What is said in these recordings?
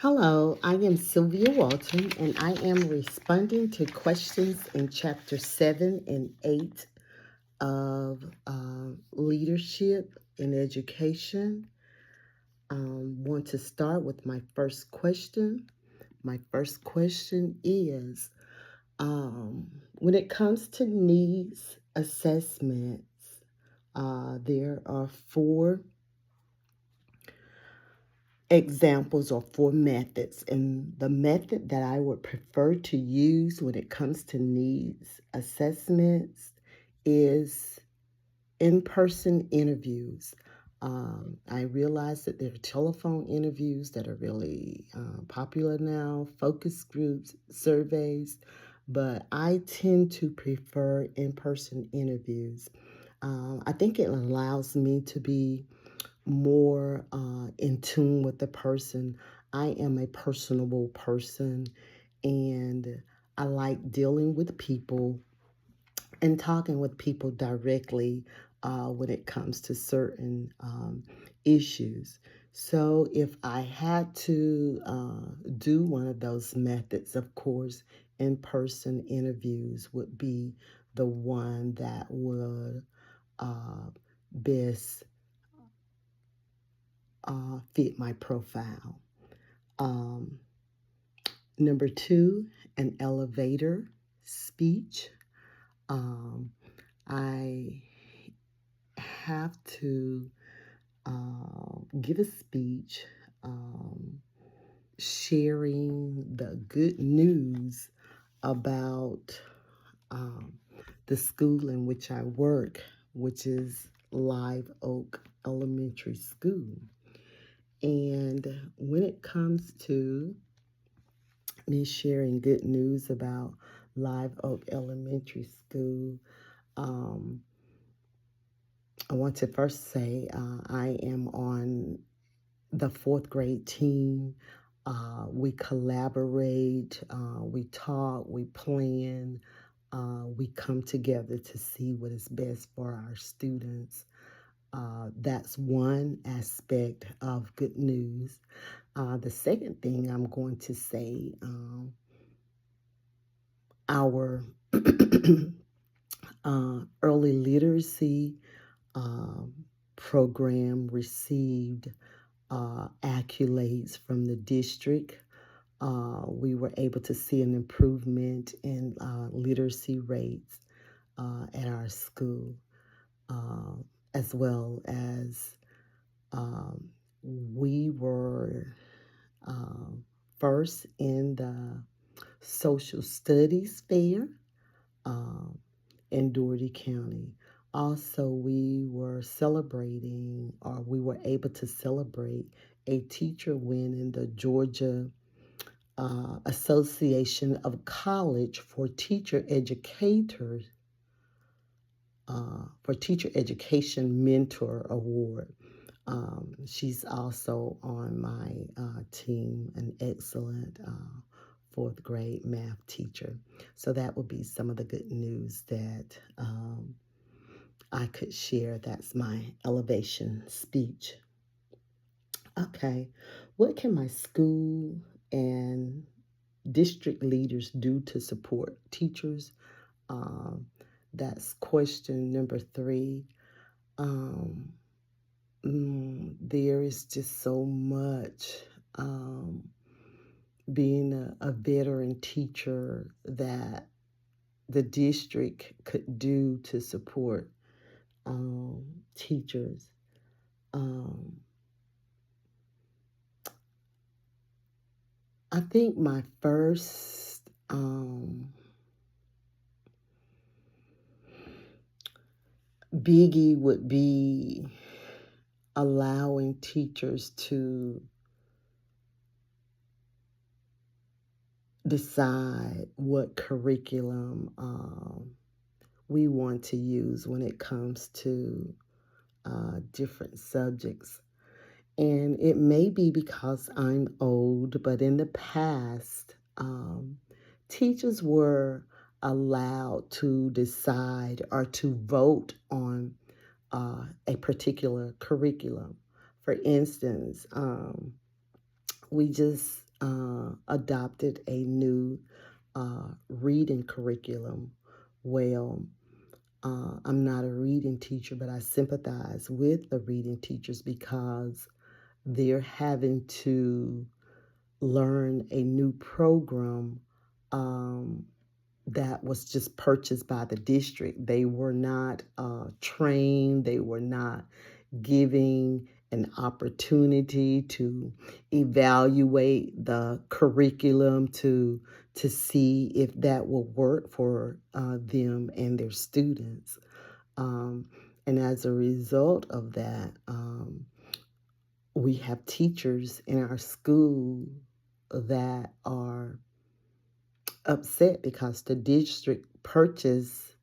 Hello, I am Sylvia Walton, and I am responding to questions in Chapter 7 and 8 of Leadership in Education. Want to start with my first question. My first question is when it comes to needs assessments, there are four examples or four methods. And the method that I would prefer to use when it comes to needs assessments is in person interviews. I realize that there are telephone interviews that are really popular now, focus groups, surveys, but I tend to prefer in person interviews. I think it allows me to be more in tune with the person. I am a personable person and I like dealing with people and talking with people directly when it comes to certain issues. So, if I had to do one of those methods, of course, in person interviews would be the one that would uh, best fit my profile. Um, Number two, an elevator speech. Um, I have to give a speech sharing the good news about um, the school in which I work, which is Live Oak Elementary School. And when it comes to me sharing good news about Live Oak Elementary School, um, I want to first say I am on the fourth grade team. We collaborate, we talk, we plan, we come together to see what is best for our students. That's one aspect of good news. The second thing I'm going to say, our early literacy um, program received accolades from the district. We were able to see an improvement in literacy rates at our school, uh, as well as um, we were first in the social studies fair um, in Dougherty County. Also, we were celebrating, or we were able to celebrate a teacher win in the Georgia Association of College for Teacher Educators for Teacher Education Mentor Award. She's also on my team, an excellent fourth grade math teacher. So that would be some of the good news that I could share. That's my elevation speech. Okay, what can my school and district leaders do to support teachers? Um, that's question number three. Um, there is just so much being a veteran teacher that the district could do to support teachers. Um, I think my first biggie would be allowing teachers to decide what curriculum we want to use when it comes to different subjects. And it may be because I'm old, but in the past, teachers were allowed to decide or to vote on a particular curriculum. For instance, we just adopted a new reading curriculum. Well, I'm not a reading teacher, but I sympathize with the reading teachers because they're having to learn a new program that was just purchased by the district. They were not trained, they were not giving an opportunity to evaluate the curriculum to see if that will work for them and their students. And as a result of that, we have teachers in our school that are upset because the district purchased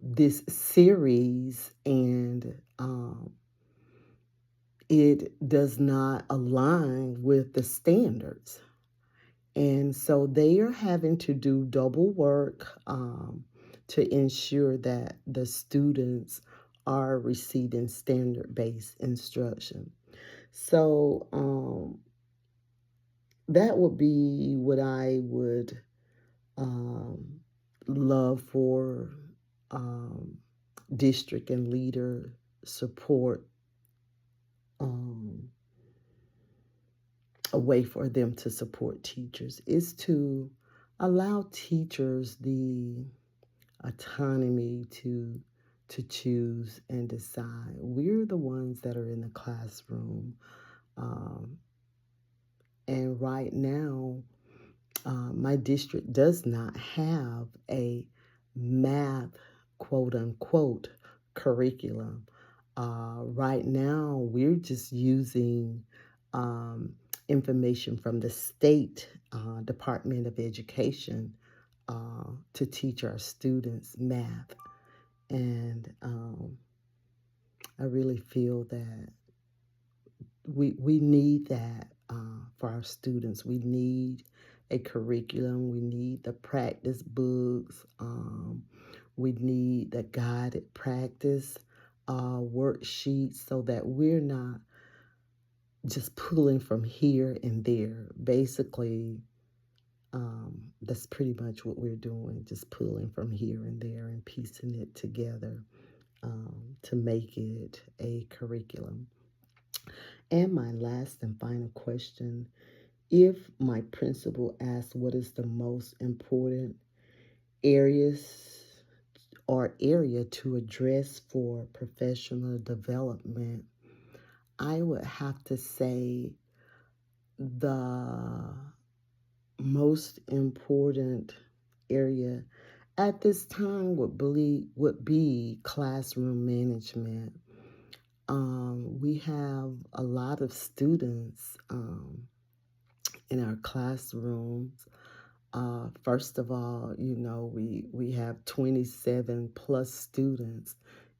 this series and it does not align with the standards. And so they are having to do double work to ensure that the students are receiving standard-based instruction. So that would be what I would love for district and leader support, a way for them to support teachers is to allow teachers the autonomy to choose and decide. We're the ones that are in the classroom. And right now, my district does not have a math, quote unquote, curriculum. Right now, we're just using information from the state Department of Education to teach our students math. And I really feel that we need that for our students. We need a curriculum. We need the practice books. We need the guided practice worksheets so that we're not just pulling from here and there. Basically, that's pretty much what we're doing, just pulling from here and there and piecing it together to make it a curriculum. And my last and final question, if my principal asks what is the most important areas or area to address for professional development, I would have to say the most important area at this time would be classroom management. We have a lot of students in our classrooms. First of all, we have 27 plus students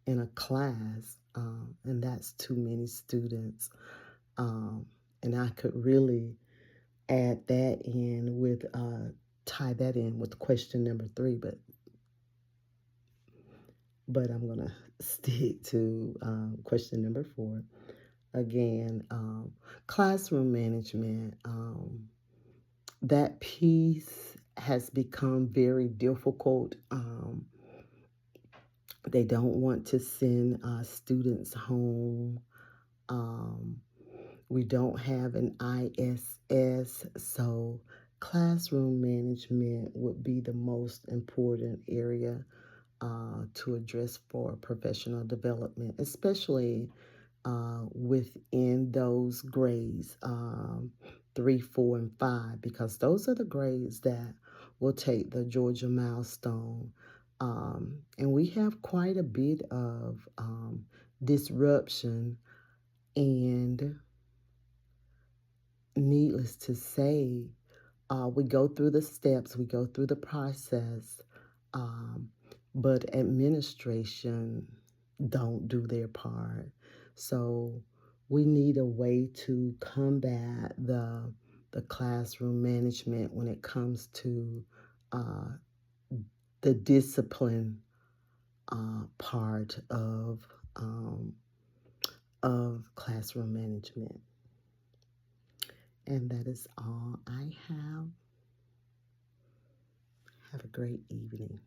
in a class, and that's too many students. And I could really add that in with, tie that in with question number 3, but I'm going to stick to question number 4. Again, classroom management, that piece has become very difficult. They don't want to send students home. We don't have an ISS, so classroom management would be the most important area to address for professional development, especially within those grades 3, 4, and 5, because those are the grades that will take the Georgia milestone. And we have quite a bit of disruption, and needless to say, we go through the steps, we go through the process, but administration don't do their part. So we need a way to combat the classroom management when it comes to the discipline part of classroom management. And that is all I have. Have a great evening.